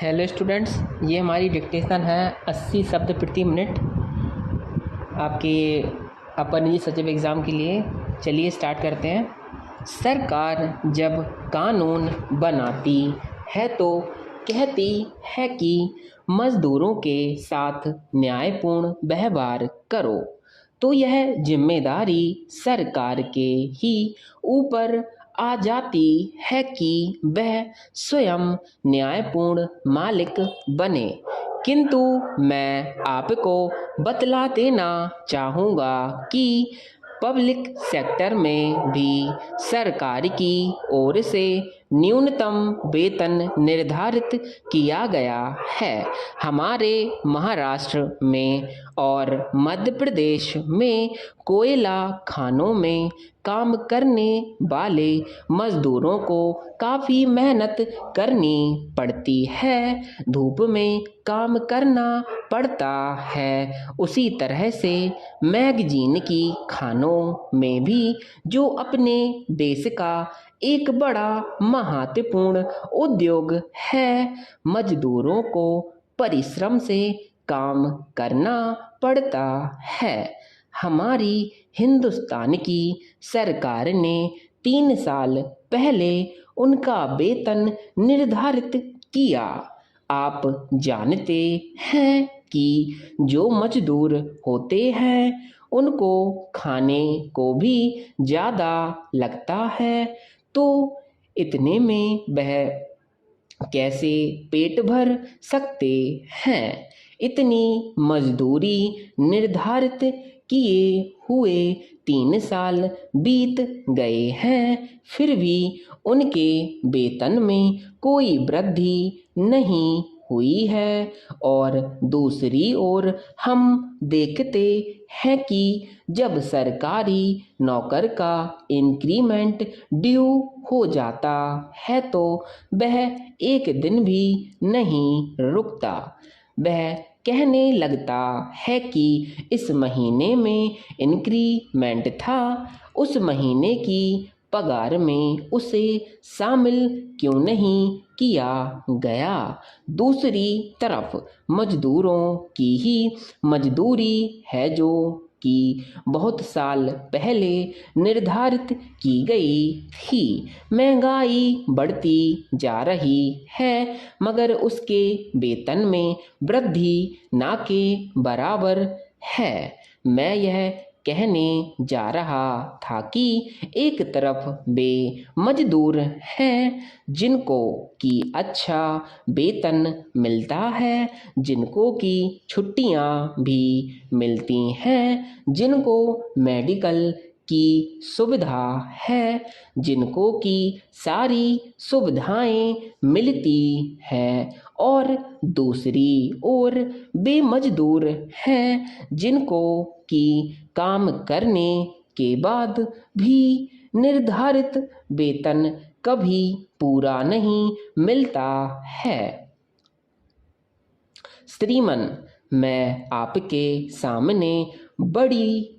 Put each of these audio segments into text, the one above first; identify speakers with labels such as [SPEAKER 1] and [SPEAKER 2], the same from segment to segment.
[SPEAKER 1] Hello students, ये हमारी dictation है 80 शब्द प्रति मिनट आपके अपर निजी सचिव एग्ज़ाम के लिए। चलिए स्टार्ट करते हैं। सरकार जब कानून बनाती है तो कहती है कि मज़दूरों के साथ न्यायपूर्ण व्यवहार करो, तो यह जिम्मेदारी सरकार के ही ऊपर आ जाती है कि वह स्वयं न्यायपूर्ण मालिक बने। किंतु मैं आपको बतला देना चाहूँगा कि पब्लिक सेक्टर में भी सरकार की ओर से न्यूनतम वेतन निर्धारित किया गया है। हमारे महाराष्ट्र में और मध्य प्रदेश में कोयला खानों में काम करने वाले मज़दूरों को काफ़ी मेहनत करनी पड़ती है, धूप में काम करना पड़ता है। उसी तरह से मैगजीन की खानों में भी, जो अपने देश का एक बड़ा महत्वपूर्ण उद्योग है, मजदूरों को परिश्रम से काम करना पड़ता है। हमारी हिंदुस्तान की सरकार ने 3 साल पहले उनका वेतन निर्धारित किया। आप जानते हैं कि जो मजदूर होते हैं उनको खाने को भी ज़्यादा लगता है, तो इतने में वह कैसे पेट भर सकते हैं। इतनी मजदूरी निर्धारित किए हुए 3 साल बीत गए हैं, फिर भी उनके वेतन में कोई वृद्धि नहीं हुई है। और दूसरी ओर हम देखते हैं कि जब सरकारी नौकर का इंक्रीमेंट ड्यू हो जाता है तो वह एक दिन भी नहीं रुकता। वह कहने लगता है कि इस महीने में इंक्रीमेंट था, उस महीने की पगार में उसे शामिल क्यों नहीं किया गया। दूसरी तरफ मजदूरों की ही मजदूरी है जो कि बहुत साल पहले निर्धारित की गई थी। महंगाई बढ़ती जा रही है, मगर उसके वेतन में वृद्धि ना के बराबर है। मैं यह कहने जा रहा था कि एक तरफ वे मजदूर हैं जिनको कि अच्छा वेतन मिलता है, जिनको कि छुट्टियां भी मिलती हैं, जिनको मेडिकल की सुविधा है, जिनको कि सारी सुविधाएं मिलती हैं। और दूसरी ओर वे मजदूर हैं जिनको कि काम करने के बाद भी निर्धारित वेतन कभी पूरा नहीं मिलता है। श्रीमान, मैं आपके सामने बड़ी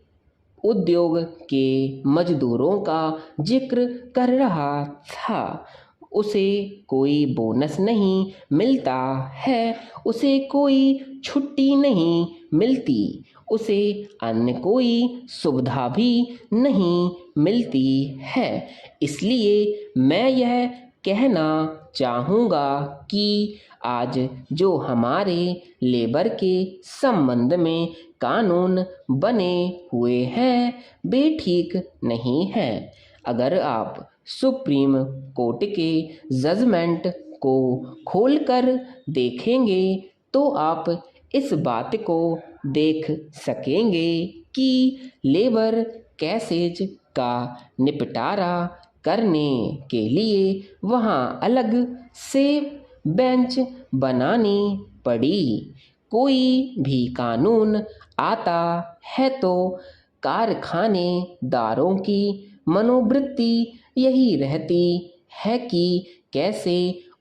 [SPEAKER 1] उद्योग के मजदूरों का जिक्र कर रहा था। उसे कोई बोनस नहीं मिलता है, उसे कोई छुट्टी नहीं मिलती, उसे अन्य कोई सुविधा भी नहीं मिलती है। इसलिए मैं यह कहना चाहूँगा कि आज जो हमारे लेबर के संबंध में कानून बने हुए हैं वे ठीक नहीं हैं। अगर आप सुप्रीम कोर्ट के जजमेंट को खोलकर देखेंगे तो आप इस बात को देख सकेंगे कि लेबर केसेज का निपटारा करने के लिए वहाँ अलग से बेंच बनानी पड़ी। कोई भी कानून आता है तो कारखानेदारों की मनोवृत्ति यही रहती है कि कैसे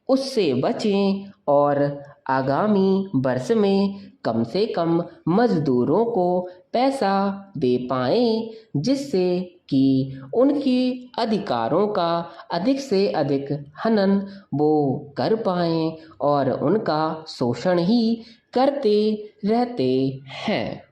[SPEAKER 1] उससे बचें और आगामी वर्ष में कम से कम मजदूरों को पैसा दे पाएं, जिससे कि उनके अधिकारों का अधिक से अधिक हनन वो कर पाएं और उनका शोषण ही करते रहते हैं।